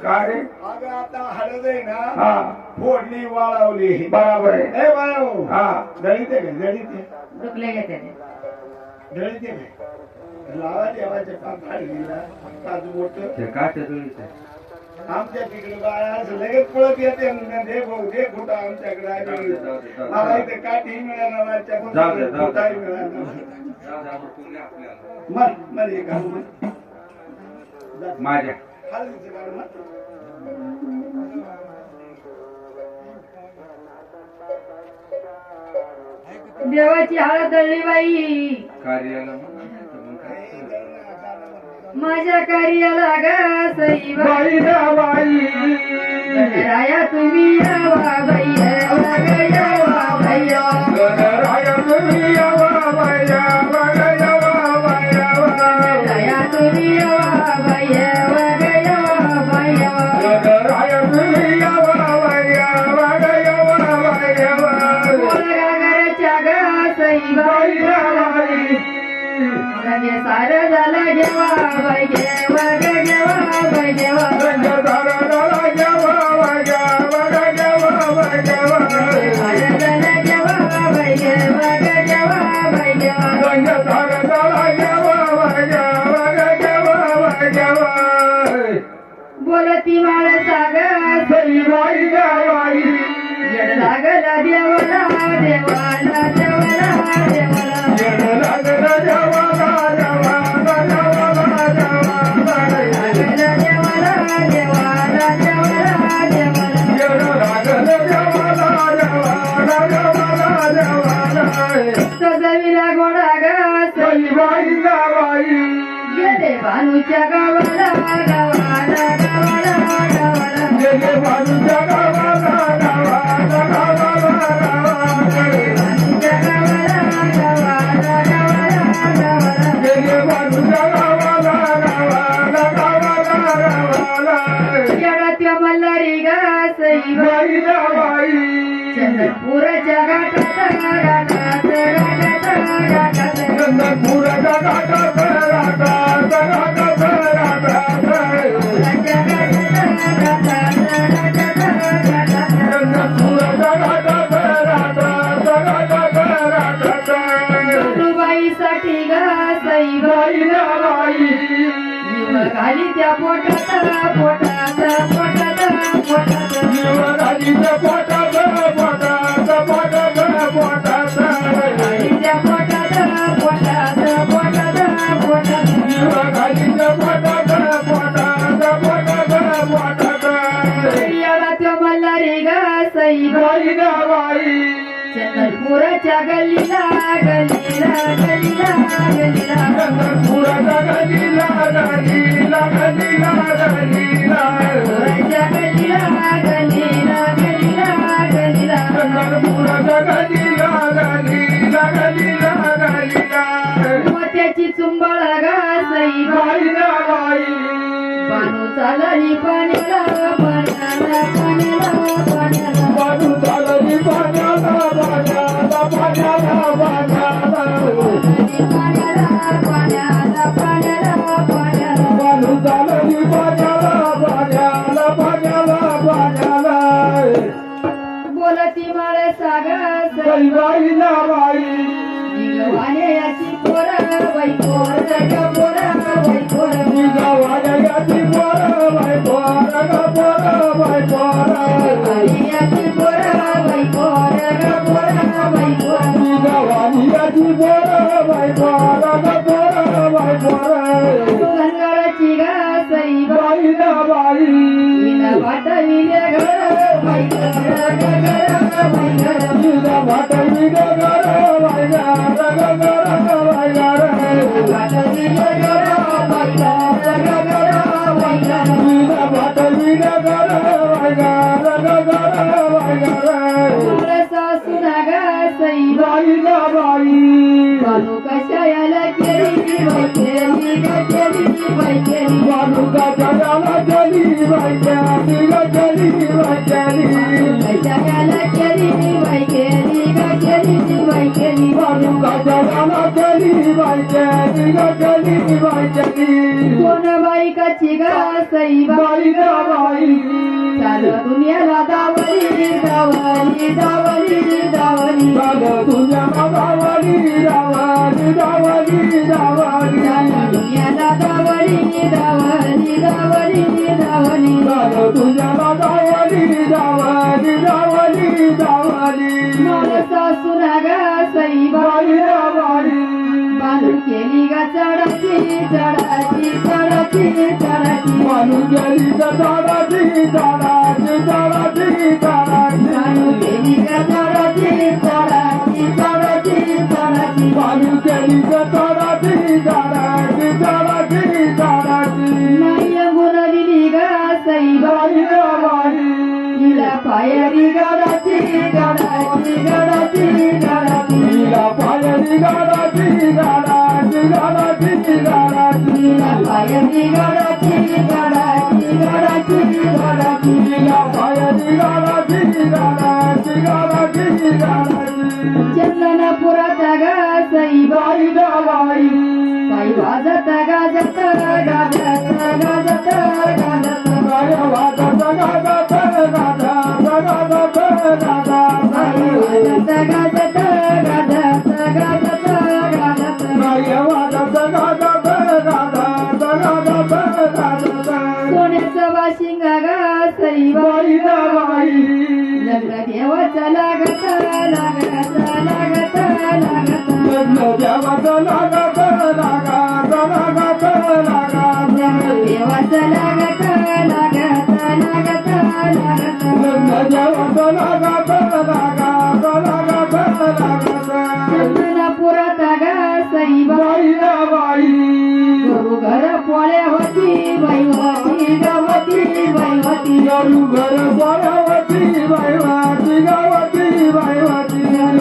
काय अगं आता हळद आहे ना हा फोडली वाळवली बरोबर आहे ए बाळू हा दळीते का दळीते दुखले घेते दळीते का लावा देवाच्या काढलीला काजू बोट आमच्या तिकडे बाळा असं लगेच पळत येते दे भाऊ दे कुठं आमच्याकडे आहे मला इथे काठी मिळाला मिळाला मग मग हे घालू मग माझ्या हळदीचं घालू मग देवाची हळद दळली बाई कार्याला माझ्या कार्याला ग सई बाई राया तुम्ही यावा बाई यावा बाई राया तुम्ही यावा बाई राया तुम्ही यावा बाई यावा बाई राया तुम्ही यावा घराच्या ग सई बाई सार झाला घेवा बाई घेवा बाई घेवा बोलती माणसा ग सई बाई येड लागला देवाला देवाला देवाला सजविला गोडा ग सई बाई गेले भानूच्या गावाला गावाला गावाला गावाला भानूच्या गावाला गावाला येडाच्या मल्हारी ग सई बाई चंद्रपुराच्या घाटात साठी ग सई बाई घाली त्या पोटात पोटात पोटात मल्हारी ग सई बाई चंद्रपुराच्या गल्लीला गल्लीला गल्लीला गल्लीला चंद्रपुराच्या गल्लीला गल्लीला गल्लीला गल्लीला गल्लीला गल्लीला गल्लीला गल्लीला चंद्रपुराच्या गल्लीला गल्लीला गल्लीला गल्लीला मोत्याची चुंबळ ग सई बाई बानू चालली पाण्याला पाण्याला पाण्याला पाण्याला बानू चालली पाण्याला पाण्याला पाण्याला पाण्याला पाण्याला पाण्याला पाण्याला बानू चालली पाण्याला पाण्याला पाण्याला पाण्याला बोलती माळसा ग सई बाई वाण्याची पोरा बाई पोर ग पोरा बाई पोर वाण्याची पोरा बाई पोर ग पोरा बाई पोर वाण्याची पोरा बाई पोर ग पोरा बाई पोर वाण्याची पोरा बाई पोर ग पोरा बाई पोर गंगाची ग सई बाई वाटविले घर बाई घर बाई घर वाटविले घर बाई बानू कशाला केली बाई केली केली बाई केली बानू कशाला केली बाई केली बाई केली कशाला केली बाई केली केली बाई केली बानू जवाना केली बाई केली ग केली बाई केली सोनबाई कची ग सईबाई बाई ग बाई चाल दुनियाला दावली दावली दावली दावली चाल दुनियाला दावली दावली दावली दावली चाल दुनियाला दावली दावली दावली दावली चाल दुनियाला दावली दावली दावली दावली मला सासूना ग सईबाई बाई ग बाई बांधून केली ग चढाची चढाची चढाची चढाची मानू गेली ग झाडाची झाडाची झाडाची झाडाची बांधून केली ग चढाची चढाची चढाची चढाची मानू गेली ग झाडाची झाडाची झाडाची झाडाची नाही गुण दिली ग सईबाई बाई ग बाई तिला पायरी गडाची गडाची गडाची गडाची तिला पायरी गाडाची गाडाची गाडाची गाडाची तिला पायरी गडाची गडाची गडाची गडाची तिला पायरी गाडाची गाडाची गाडाची गाडाची चंदनपुरात ग सईबाई बाई ग बाई पायी वाजत गाजत गाजत गाजत गाजत गाय वाजत गाजत गाजत गाजत पायी गाजत वाजत गाजत गाजत गाजत गाजत गाय वाजत गाजत गाजत गाजत गाजत सोन्याचं वाशिंग ग सईबाई बाई ग बाई लग्न देवाचं लागत लागत लागत लागत लग्न देवाचं लागत लागत लागत लागत देवाचं लागत लागत लागत लागत लग्न देवाचं लागत लागत लागत लागत चंदनापुरात ग सईबाई बाई ग बाई गरु घर पोळ्या होती बाई होती गावती बाई होती गरु घर बोलावती बाईवाती गावती बाईवाती घर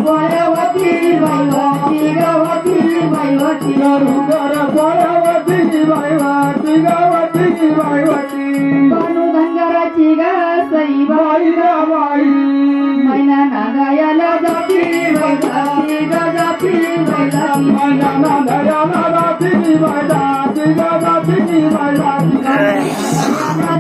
पोळ्या होती बाई होती गावती बाई होती गरु घर बोलावती बाईवाती गावती बाईवाती बानू धनगराची ग सईबाई बाई ग बाई मैना नागायाला जाती बाई जाती ग जाती बाई जाती मैना नांदयाला जाती बाईजाती गाजाती बाईजाती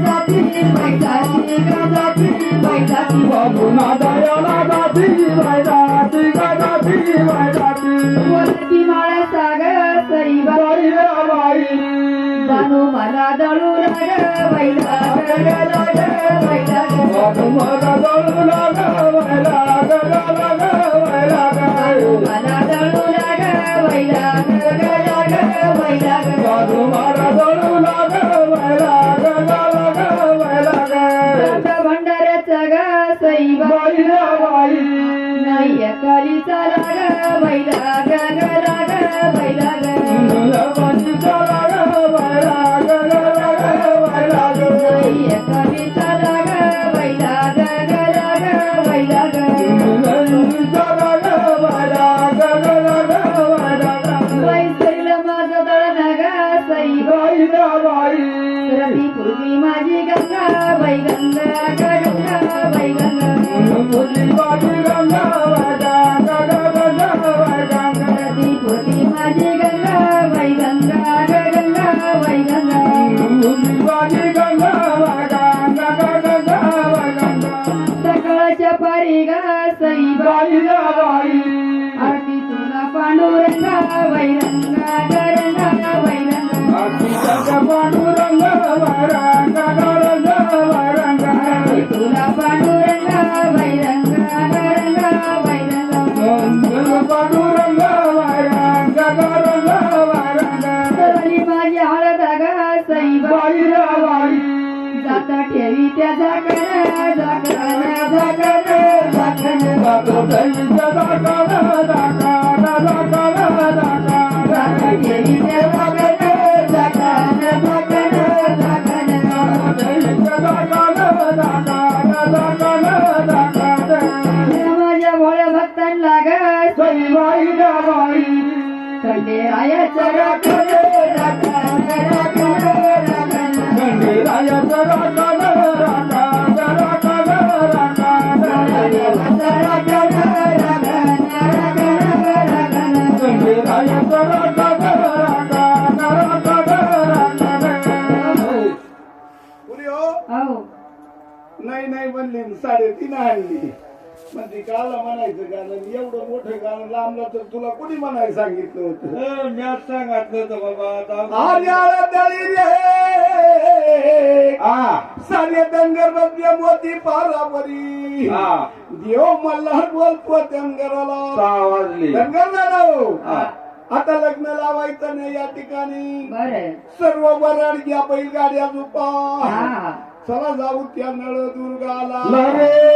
जाती बाई जाती ग जाती बाई जाती बाबू नांदयाला जाती बाईजाती गाजाती बाईजाती वरती माळा साग सईबाई बाई ग बाई बानू मला दळू लाग बाई लाग लाग बाई लाग बाबू मला दळू लाग बाईलाग लाग बाईलाग मला दळू लाग बाई लाग लाग बाई लाग बाबू मला दळू लाग बाईलाग लाग बाईलाग भंडाऱ्याचा ग सईबाई बाई ग बाई नाही कालीचा लाग बाई लाग लाग बाई लाग गुलाबांचा लाग बाईलाग लाग बाईलाग नाही कालीचा लाग बाई लाग लाग बाई लाग गुलाबांचा लाग बाईलाग लाग बाईलाग बाई सैल माझं दळण ग सईबाई बाई ग बाई रती पूर्वी माझी गंगा बाई गंगा गंगा बाई गंगा मुली बाई गंगा गंगा गंगा गंगा रती पूर्वी माझी गंगा बाई गंगा गंगा बाई गंगा मुली बाई गंगा गंगा गंगा गंगा सकाळच्या पारी ग सईबाई बाई ग बाई आरती तुला पांडुरंगा बाई रंगा रंगा बाई रंगा आरतीचा पांडुरंग रंग रंग रंग आरती तुला पांडुरंगा बाई रंगा रंगा बाई रंगा मंगल पांडुरंग रंग रंग रंग सवली माझी हळद ग सईबाई बाई ग बाई जाता ठेवी त्या झाकण झाकण झाकण झाकण जातो दैवीच्या दाकाला दाकाला दाकाला दाकाला जाता ठेवी त्या झाकण झाकण झाकण झाकण दैवीच्या दाकाला दाकाला दाकाला दाकाला माझ्या भोळ्या भक्तांना ग सईबाई ग बाई खंडेरायाचं राखण राखण राखण राखण खंडेरायाचं राखण राखण राखण राखण देवाचं राखण राखण राखण राखण नाही नाही म्हणली 3.5 आणली. म्हणते काला म्हणायचं गाणं एवढं मोठं गाणं लांबलं तर तुला कोणी म्हणायला सांगितलं होतं? मॅच सांगितलं होतं बाबा आर्याला दळी रे सारे दंगर बदले मोती पारावरी देव मल्हार बोलतो दंगराला वाजली दंगर झालो. आता लग्न लावायचं नाही या ठिकाणी. बरं सर्व वराड घ्या बैलगाड्या झुपा. हा चला जाऊ त्या नळ दुर्गाला. लरे